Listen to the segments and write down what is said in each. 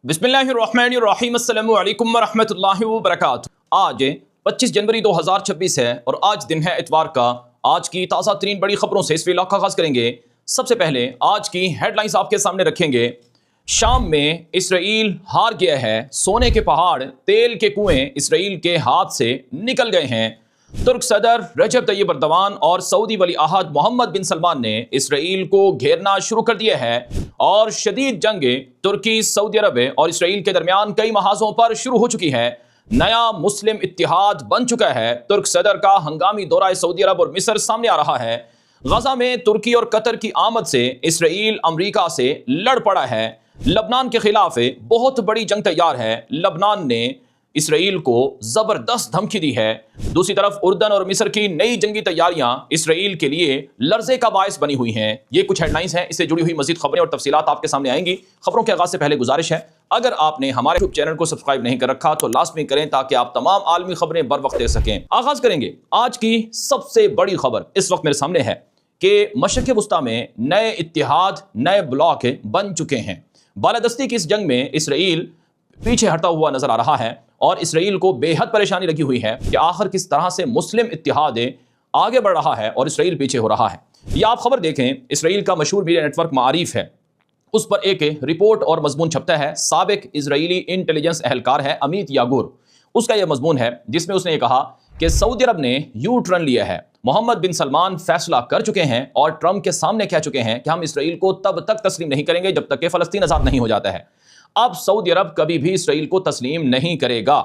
बिस्मिल्लाहिर्रहमानिर्रहीम अस्सलामु अलैकुम वरहमतुल्लाहि वबरकातुहू। आज 25 जनवरी 2026 है और आज दिन है इतवार का। आज की ताज़ा तरीन बड़ी खबरों से इस वीडियो का आगाज़ करेंगे। सबसे पहले आज की हेडलाइंस आपके सामने रखेंगे। शाम में इसराइल हार गया है, सोने के पहाड़ तेल के कुएं इसराइल के हाथ से निकल गए हैं। तुर्क सदर रजब तैयब एर्दोगान और सऊदी वली अहद मोहम्मद बिन सलमान ने इसराइल को घेरना शुरू कर दिया है और शदीद जंग तुर्की, सऊदी अरब और इसराइल के दरमियान कई महाजों पर शुरू हो चुकी है। नया मुस्लिम इत्तिहाद बन चुका है। तुर्क सदर का हंगामी दौरा सऊदी अरब और मिस्र सामने आ रहा है। गजा में तुर्की और कतर की आमद से इसराइल अमरीका से लड़ पड़ा है। लबनान के खिलाफ बहुत बड़ी जंग तैयार है। लबनान ने इसराइल को जबरदस्त धमकी दी है। दूसरी तरफ उर्दन और मिस्र की नई जंगी तैयारियां इसराइल के लिए लर्जे का बायस बनी हुई हैं। ये कुछ हेडलाइंस हैं, इससे जुड़ी हुई मजीद खबरें और तफसीलात आपके सामने आएंगी। खबरों के आगाज से पहले गुजारिश है, अगर आपने हमारे यूट्यूब चैनल को सब्सक्राइब नहीं कर रखा तो लाजमी करें ताकि आप तमाम आलमी खबरें बर वक्त देख सकें। आगाज करेंगे आज की सबसे बड़ी खबर इस वक्त मेरे सामने है कि मशरिक़ वस्ता में नए इत्तिहाद, नए ब्लॉक बन चुके हैं। बालादस्ती की इस जंग में इसराइल पीछे हटता हुआ नजर आ रहा है और इसराइल को बेहद परेशानी लगी हुई है कि आखिर किस तरह से मुस्लिम इत्तिहाद आगे बढ़ रहा है और इसराइल पीछे हो रहा है। ये आप खबर देखें, इसराइल का मशहूर मीडिया नेटवर्क मारिफ है, उस पर एक रिपोर्ट और मजमून छपता है। साबिक इजरायली इंटेलिजेंस एहलकार है अमित यागूर, उसका यह मजमून है जिसमें उसने कहा कि सऊदी अरब ने यू टर्न लिया है। मोहम्मद बिन सलमान फैसला कर चुके हैं और ट्रंप के सामने कह चुके हैं कि हम इसराइल को तब तक तस्लीम नहीं करेंगे जब तक कि फ़लस्तीन आज़ाद नहीं हो जाता है। अब सऊदी अरब कभी भी इसराइल को तस्लीम नहीं करेगा।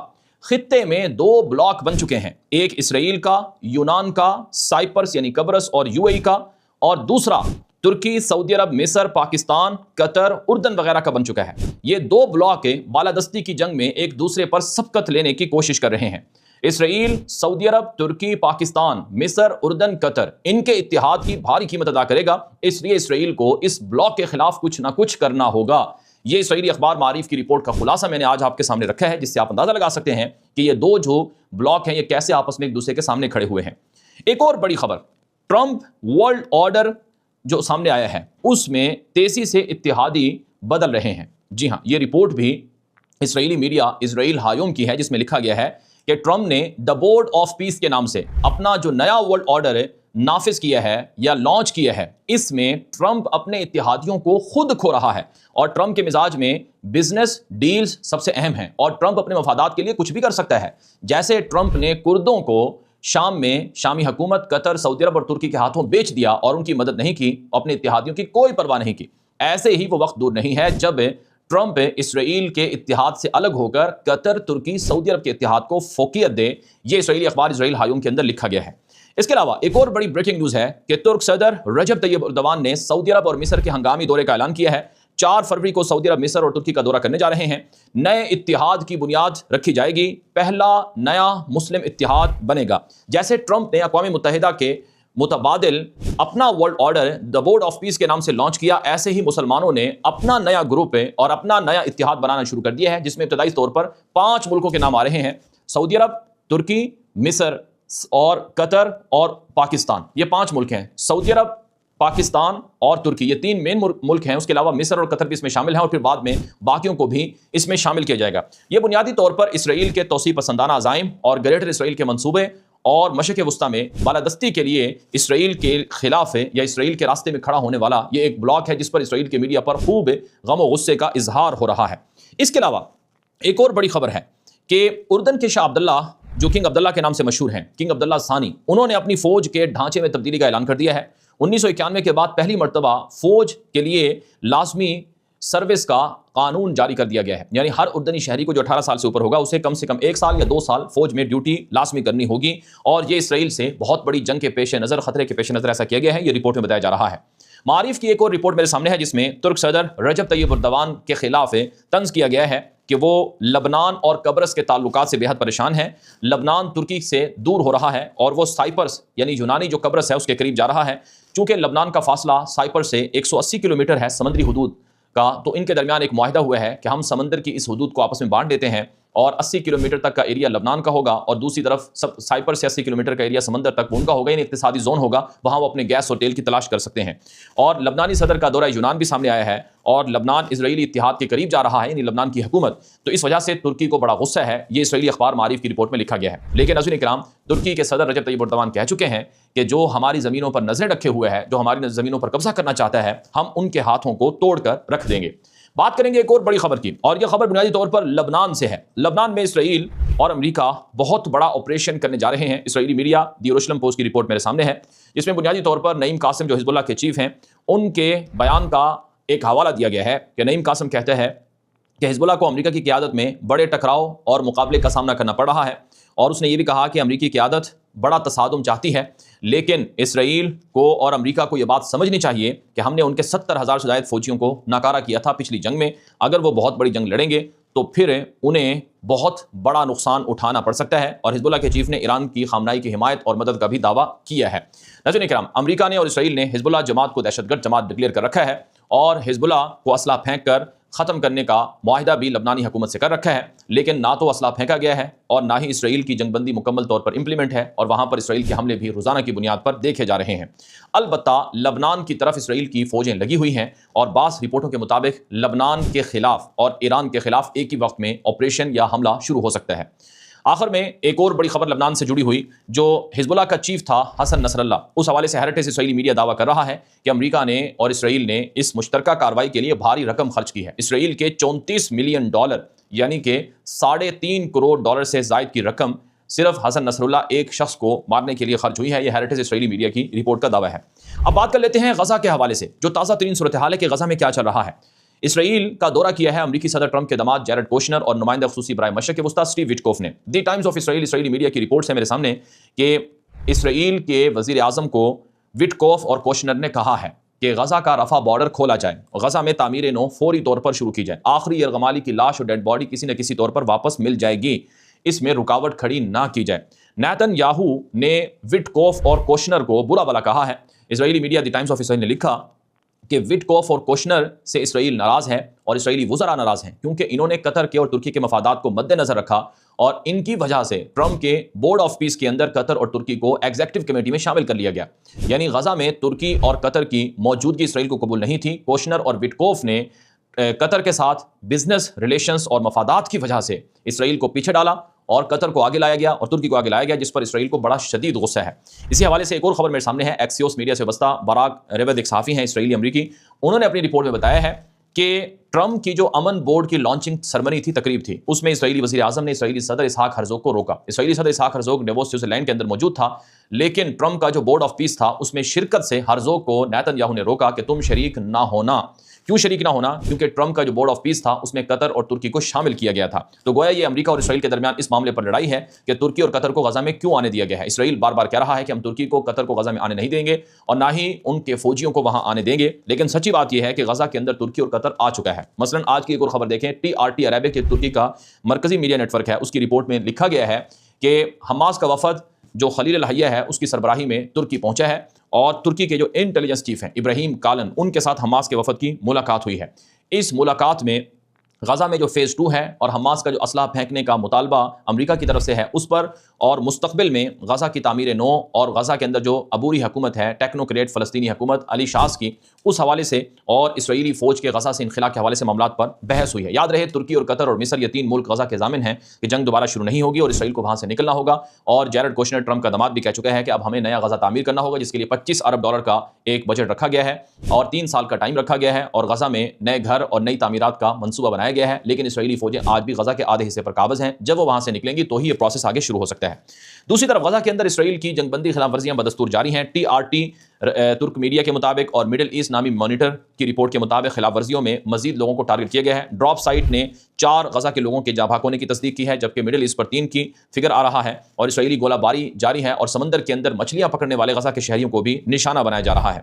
खित्ते में दो ब्लॉक बन चुके हैं, एक इसराइल का, यूनान का, साइप्रस यानी कब्रस और यूएई का, और दूसरा तुर्की, सऊदी अरब, मिस्र, पाकिस्तान, कतर, उर्दन वगैरह का बन चुका है। ये दो ब्लॉक बालादस्ती की जंग में एक दूसरे पर सबकत लेने की कोशिश कर रहे हैं। इसराइल, सऊदी अरब, तुर्की, पाकिस्तान, मिस्र, उर्दन, कतर, इनके इत्तिहाद की भारी कीमत अदा करेगा। इसलिए इसराइल को इस ब्लॉक के खिलाफ कुछ ना कुछ करना होगा। ये इसराइली अखबार मारिफ की रिपोर्ट का खुलासा मैंने आज आपके सामने रखा है, जिससे आप अंदाजा लगा सकते हैं कि ये दो जो ब्लॉक हैं ये कैसे आपस में एक दूसरे के सामने खड़े हुए हैं। एक और बड़ी खबर, ट्रंप वर्ल्ड ऑर्डर जो सामने आया है उसमें तेजी से इत्तिहादी बदल रहे हैं। जी हाँ, ये रिपोर्ट भी इसराइली मीडिया इजराइल हायोम की है, जिसमें लिखा गया है कि ट्रंप ने द बोर्ड ऑफ पीस के नाम से अपना जो नया वर्ल्ड ऑर्डर नाफिज किया है या लॉन्च किया है, इसमें ट्रंप अपने इत्तिहादियों को खुद खो रहा है और ट्रंप के मिजाज में बिजनेस डील्स सबसे अहम हैं और ट्रंप अपने मफादात के लिए कुछ भी कर सकता है। जैसे ट्रंप ने कुर्दों को शाम में शामी हुकूमत, कतर, सऊदी अरब और तुर्की के हाथों बेच दिया और उनकी मदद नहीं की, अपने इत्तिहादियों की कोई परवाह नहीं की। ऐसे ही वो वक्त दूर नहीं है जब ट्रंप इसराइल के इत्तिहाद से अलग होकर कतर, तुर्की, सऊदी अरब के इत्तिहाद को फोकियत दे। ये इसराइली अखबार इजराइल हायोम के अंदर लिखा गया है। इसके अलावा एक और बड़ी ब्रेकिंग न्यूज़ है कि तुर्क सदर रजब तैयब एर्दोगान ने सऊदी अरब और मिस्र के हंगामी दौरे का ऐलान किया है। 4 फरवरी को सऊदी अरब, मिस्र और तुर्की का दौरा करने जा रहे हैं। नए इत्तिहाद की बुनियाद रखी जाएगी, पहला नया मुस्लिम इत्तिहाद बनेगा। जैसे ट्रंप ने अक़वाम मुत्तहिदा के मुतबादिल अपना world order the board of peace के नाम से लॉन्च किया, ऐसे ही मुसलमानों ने अपना नया ग्रुप और अपना नया इत्तिहाद बनाना शुरू कर दिया है, जिसमें इब्तदाई तौर पर 5 मुल्कों के नाम आ रहे हैं। सऊदी अरब, तुर्की, मिस्र और कतर और पाकिस्तान, ये 5 मुल्क हैं। सऊदी अरब, पाकिस्तान और तुर्की, ये 3 मेन मुल्क हैं। उसके अलावा मिस्र और कतर भी इसमें शामिल हैं और फिर बाद में बाकियों को भी इसमें शामिल किया जाएगा। ये बुनियादी तौर पर इसराइल के तौसीह पसंदाना अज़ाइम और ग्रेटर इसराइल के मंसूबे और मशरिक़ वस्ता में बालादस्ती के लिए इसराइल के खिलाफ या इसराइल के रास्ते में खड़ा होने वाला ये एक ब्लॉक है, जिस पर इसराइल के मीडिया पर खूब गम और गुस्से का इजहार हो रहा है। इसके अलावा एक और बड़ी खबर है कि उर्दन के शाह अब्दुल्ला, जो किंग अब्दुल्ला के नाम से मशहूर हैं, किंग अब्दुल्ला सानी, उन्होंने अपनी फौज के ढांचे में तब्दीली का ऐलान कर दिया है। 1991 के बाद पहली मरतबा फौज के लिए लाजमी सर्विस का कानून जारी कर दिया गया है, यानी हर उर्दनी शहरी को जो 18 साल से ऊपर होगा उसे कम से कम 1 साल या 2 साल फौज में ड्यूटी लाजमी करनी होगी। और ये इसराइल से बहुत बड़ी जंग के पेश नज़र, खतरे के पेश नज़र ऐसा किया गया है, ये रिपोर्ट में बताया जा रहा है। मारिफ की एक और रिपोर्ट मेरे सामने है जिसमें तुर्क सदर रजब तैयब एर्दोगान के खिलाफ तंज किया गया है कि वो लबनान और कब्रस के ताल्लुकात से बेहद परेशान है। लबनान तुर्की से दूर हो रहा है और वो साइप्रस यानी यूनानी जो कब्रस है उसके करीब जा रहा है। चूँकि लबनान का फासला साइप्रस से 180 किलोमीटर है समंदरी हदूद का, तो इनके दरमियान एक मुआहदा हुआ है कि हम समंदर की इस हदूद को आपस में बांट देते हैं اور 80 کلومیٹر تک کا ایریا لبنان کا ہوگا اور دوسری طرف سائپر سے 80 کلومیٹر کا ایریا سمندر تک ان کا ہوگا، یعنی اقتصادی زون ہوگا، وہاں وہ اپنے گیس اور تیل کی تلاش کر سکتے ہیں۔ اور لبنانی صدر کا دورہ یونان بھی سامنے آیا ہے اور لبنان اسرائیلی اتحاد کے قریب جا رہا ہے، یعنی لبنان کی حکومت، تو اس وجہ سے ترکی کو بڑا غصہ ہے، یہ اسرائیلی اخبار معارف کی رپورٹ میں لکھا گیا ہے۔ لیکن ناظرین کرام، ترکی کے صدر رجب طیب اردوان کہہ چکے ہیں کہ جو ہماری زمینوں پر نظریں رکھے ہوئے ہے، جو ہماری زمینوں پر قبضہ کرنا چاہتا ہے، ہم ان کے ہاتھوں کو توڑ کر رکھ دیں گے۔ بات کریں گے ایک اور بڑی خبر کی، اور یہ خبر بنیادی طور پر لبنان سے ہے۔ لبنان میں اسرائیل اور امریکہ بہت بڑا آپریشن کرنے جا رہے ہیں۔ اسرائیلی میڈیا دی یروشلم پوسٹ کی رپورٹ میرے سامنے ہے، جس میں بنیادی طور پر نعیم قاسم جو حزب اللہ کے چیف ہیں، ان کے بیان کا ایک حوالہ دیا گیا ہے کہ نعیم قاسم کہتے ہیں کہ حزب اللہ کو امریکہ کی قیادت میں بڑے ٹکراؤ اور مقابلے کا سامنا کرنا پڑ رہا ہے، اور اس نے یہ بھی کہا کہ امریکی قیادت بڑا تصادم چاہتی ہے، لیکن اسرائیل کو اور امریکہ کو یہ بات سمجھنی چاہیے کہ ہم نے ان کے 70,000 سے زائد فوجیوں کو ناکارہ کیا تھا پچھلی جنگ میں۔ اگر وہ بہت بڑی جنگ لڑیں گے تو پھر انہیں بہت بڑا نقصان اٹھانا پڑ سکتا ہے، اور حزب اللہ کے چیف نے ایران کی خامنائی کی حمایت اور مدد کا بھی دعویٰ کیا ہے۔ ناظرین کرام، امریکہ نے اور اسرائیل نے حزب اللہ جماعت کو دہشت گرد جماعت ڈکلیئر کر رکھا ہے، اور حزب اللہ کو اسلحہ پھینک کر ختم کرنے کا معاہدہ بھی لبنانی حکومت سے کر رکھا ہے، لیکن نہ تو اسلحہ پھینکا گیا ہے اور نہ ہی اسرائیل کی جنگ بندی مکمل طور پر امپلیمنٹ ہے، اور وہاں پر اسرائیل کے حملے بھی روزانہ کی بنیاد پر دیکھے جا رہے ہیں۔ البتہ لبنان کی طرف اسرائیل کی فوجیں لگی ہوئی ہیں، اور بعض رپورٹوں کے مطابق لبنان کے خلاف اور ایران کے خلاف ایک ہی وقت میں آپریشن یا حملہ شروع ہو سکتا ہے۔ آخر میں ایک اور بڑی خبر لبنان سے جڑی ہوئی، جو حزب اللہ کا چیف تھا حسن نصر اللہ، اس حوالے سے ہیریٹیج اسرائیلی میڈیا دعویٰ کر رہا ہے کہ امریکہ نے اور اسرائیل نے اس مشترکہ کارروائی کے لیے بھاری رقم خرچ کی ہے۔ اسرائیل کے $34 ملین، یعنی کہ $3.5 کروڑ سے زائد کی رقم صرف حسن نصر اللہ ایک شخص کو مارنے کے لیے خرچ ہوئی ہے، یہ ہیریٹیج اسرائیلی میڈیا کی رپورٹ کا دعویٰ ہے۔ اب بات کر لیتے ہیں غزہ کے حوالے سے، جو تازہ ترین صورتحال ہے کہ غزہ میں کیا چل رہا ہے۔ اسرائیل کا دورہ کیا ہے امریکی صدر ٹرمپ کے داماد جیرڈ کوشنر اور نمائندہ خصوصی برائے مشرق وسطیٰ اسٹیو وٹکوف نے۔ دی ٹائمز آف اسرائیل اسرائیلی میڈیا کی رپورٹ سے میرے سامنے کہ اسرائیل کے وزیر اعظم کو وٹکوف اور کوشنر نے کہا ہے کہ غزہ کا رفح بارڈر کھولا جائے، غزہ میں تعمیر نو فوری طور پر شروع کی جائے، آخری یرغمالی کی لاش اور ڈیڈ باڈی کسی نہ کسی طور پر واپس مل جائے گی، اس میں رکاوٹ کھڑی نہ کی جائے۔ نیتن یاہو نے وٹکوف اور کوشنر کو برا بھلا کہا ہے۔ اسرائیلی media the Times of Israel نے لکھا کہ وٹکوف اور کوشنر سے اسرائیل ناراض ہے اور اسرائیلی وزراء ناراض ہیں، کیونکہ انہوں نے قطر کے اور ترکی کے مفادات کو مد نظر رکھا، اور ان کی وجہ سے ٹرمپ کے بورڈ آف پیس کے اندر قطر اور ترکی کو ایگزیکٹو کمیٹی میں شامل کر لیا گیا۔ یعنی غزہ میں ترکی اور قطر کی موجودگی اسرائیل کو قبول نہیں تھی۔ کوشنر اور وٹکوف نے قطر کے ساتھ بزنس ریلیشنز اور مفادات کی وجہ سے اسرائیل کو پیچھے ڈالا، اور قطر کو آگے لایا گیا اور ترکی کو آگے لایا گیا، جس پر اسرائیل کو بڑا شدید غصہ ہے۔ اسی حوالے سے ایک اور خبر میرے سامنے ہے، ایکسیوس میڈیا سے وابستہ براک ریود ایک صحافی ہیں اسرائیلی امریکی، انہوں نے اپنی رپورٹ میں بتایا ہے کہ ٹرمپ کی جو امن بورڈ کی لانچنگ سرمنی تھی، تقریب تھی، اس میں اسرائیلی وزیر اعظم نے اسرائیلی صدر اسحاق ہرزوگ کو روکا۔ اسرائیلی صدر اسحاق ہرزوگ ڈیووس سوئٹزرلینڈ کے اندر موجود تھا، لیکن ٹرمپ کا جو بورڈ آف پیس تھا اس میں شرکت سے ہرزوگ کو نیتن یاہو نے روکا کہ تم شریک نہ ہونا۔ کیوں شریک نہ ہونا؟ کیونکہ ٹرمپ کا جو بورڈ آف پیس تھا اس میں قطر اور ترکی کو شامل کیا گیا تھا۔ تو گویا یہ امریکہ اور اسرائیل کے درمیان اس معاملے پر لڑائی ہے کہ ترکی اور قطر کو غزہ میں کیوں آنے دیا گیا ہے۔ اسرائیل بار بار کہہ رہا ہے کہ ہم ترکی کو، قطر کو غزہ میں آنے نہیں دیں گے اور نہ ہی ان کے فوجیوں کو وہاں آنے دیں گے، لیکن سچی بات یہ ہے کہ غزہ کے اندر ترکی اور قطر آ چکا ہے۔ مثلا آج کی ایک اور خبر دیکھیں، TRT عربک ایک ترکی کا مرکزی میڈیا نیٹ ورک ہے، اس کی رپورٹ میں لکھا گیا ہے کہ حماس کا وفد جو خلیل الحیہ ہے اس کی سربراہی میں ترکی پہنچا ہے، اور ترکی کے جو انٹیلیجنس چیف ہیں ابراہیم کالن، ان کے ساتھ حماس کے وفد کی ملاقات ہوئی ہے۔ اس ملاقات میں غزہ میں جو فیز 2 ہے اور حماس کا جو اسلحہ پھینکنے کا مطالبہ امریکہ کی طرف سے ہے اس پر، اور مستقبل میں غزہ کی تعمیر نو اور غزہ کے اندر جو عبوری حکومت ہے، ٹیکنوکریٹ فلسطینی حکومت علی شاز کی، اس حوالے سے اور اسرائیلی فوج کے غزہ سے انخلاء کے حوالے سے معاملات پر بحث ہوئی ہے۔ یاد رہے ترکی اور قطر اور مصر یہ 3 ملک غزہ کے ضامن ہیں کہ جنگ دوبارہ شروع نہیں ہوگی اور اسرائیل کو وہاں سے نکلنا ہوگا، اور جیرڈ کوشنر ٹرمپ کا داماد بھی کہہ چکا ہے کہ اب ہمیں نیا غزہ تعمیر کرنا ہوگا، جس کے لیے $25 ارب کا ایک بجٹ رکھا گیا ہے اور 3 سال کا ٹائم رکھا گیا ہے، اور غزہ میں نئے گھر اور نئی تعمیرات کا منصوبہ بنایا گیا ہے۔ لیکن اسرائیلی فوجیں آج بھی غزہ کے آدھے حصے پر قابض ہیں، جب وہ وہاں سے نکلیں گی تو ہی یہ پروسیس آگے شروع ہو سکتا ہے۔ دوسری طرف غزہ کے اندر اسرائیل کی جنگ بندی خلاف ورزیاں بدستور جاری ہیں۔ TRT ترک میڈیا کے مطابق اور مڈل ایسٹ نامی مانیٹر کی رپورٹ کے مطابق خلاف ورزیوں میں مزید لوگوں کو ٹارگٹ کیا گیا ہے۔ ڈراپ سائٹ نے 4 غزہ کے لوگوں کے جاں بحق ہونے کی تصدیق کی ہے، جبکہ مڈل ایسٹ پر 3 کی فگر آ رہا ہے، اور اسرائیلی گولہ باری جاری ہے، اور سمندر کے اندر مچھلیاں پکڑنے والے غزہ کے شہریوں کو بھی نشانہ بنایا جا رہا ہے۔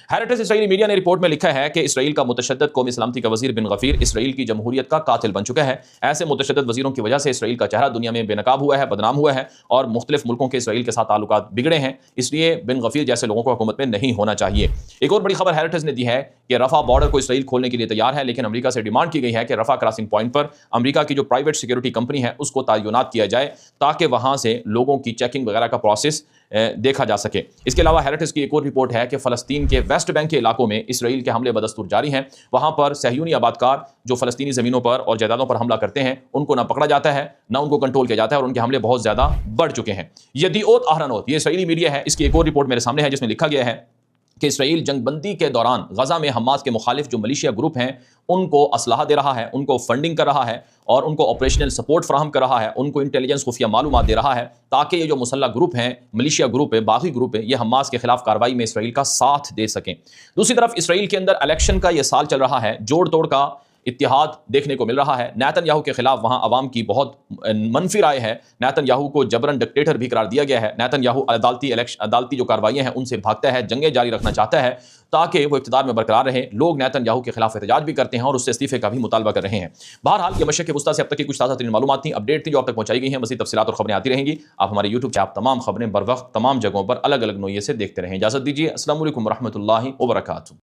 हेरिटेज इसराइली मीडिया ने रिपोर्ट में लिखा है कि इसराइल का मुतशद्दद कौमी सलामती का वजीर बिन गफीर इसराइल की जमहूरियत का कातिल बन चुका है। ऐसे मुतशद्दद वजीरों की वजह से इसराइल का चेहरा दुनिया में बेनकाब हुआ है, बदनाम हुआ है और मुख्तलिफ मुल्कों के इसराइल के साथ ताल्लुकात बिगड़े हैं। इसलिए बिन गफीर जैसे लोगों को हुकूमत में नहीं होना चाहिए। एक और बड़ी खबर हेरिटेज ने दी है कि रफा बॉर्डर को इसराइल खोलने के लिए तैयार है, लेकिन अमेरिका से डिमांड की गई है कि रफा क्रॉसिंग पॉइंट पर अमेरिका की जो प्राइवेट सिक्योरिटी कंपनी है उसको तैनात किया जाए ताकि वहां से लोगों की चेकिंग वगैरह का प्रोसेस देखा जा सके। इसके अलावा हेरिटेज की एक और रिपोर्ट है कि फ़लस्तीन के वेस्ट बैंक के इलाकों में इसराइल के हमले बदस्तूर जारी हैं। वहां पर सहयूनी आबादकार जो फ़लस्तीनी ज़मीनों पर और जायदादों पर हमला करते हैं उनको ना पकड़ा जाता है, ना उनको कंट्रोल किया जाता है और उनके हमले बहुत ज़्यादा बढ़ चुके हैं। यदीओत आहरोनोत, ये इसराइली मीडिया है, इसकी एक और रिपोर्ट मेरे सामने है जिसमें लिखा गया है कि इसराइल जंगबंदी के दौरान गजा में हमास के मुखालिफ जो मलिशिया ग्रुप हैं उनको असलहा दे रहा है, उनको फंडिंग कर रहा है और उनको ऑपरेशनल सपोर्ट फराहम कर रहा है, उनको इंटेलिजेंस खुफिया मालूमात दे रहा है ताकि ये जो मुसल्लह ग्रुप हैं, मलिशिया ग्रुप है, बागी ग्रुप है, ये हमास के खिलाफ कार्रवाई में इसराइल का साथ दे सकें। दूसरी तरफ इसराइल के अंदर इलेक्शन का ये साल चल रहा है, जोड़ तोड़ का इत्तिहाद देखने को मिल रहा है। नेतन्याहू के खिलाफ वहां अवाम की बहुत मनफी राय है। नेतन्याहू को जबरन डिक्टेटर भी करार दिया गया है। नेतन्याहू अदालती जो कार्रवाइयां हैं उनसे भागता है, जंगें जारी रखना चाहता है ताकि वो इक़्तिदार में बरकरार रहे। लोग नेतन्याहू के खिलाफ एहतजाज भी करते हैं और उससे इस्तीफे का भी मुतालबा कर रहे हैं। बहरहाल ये मशरिक़ वुस्ता से अब तक की कुछ ताज़ा तरीन मालूमात थी, अपडेट थी जो आप तक पहुंचाई गई हैं। मज़ीद तफसीलात और खबरें आती रहेंगी। आप हमारे यूट्यूब से आप तमाम खबरें बर वक्त तमाम जगहों पर अलग अलग नोइये से देखते रहें। इजाज़त दीजिए। अस्सलामु अलैकुम व रहमतुल्लाहि व बरकातुहू।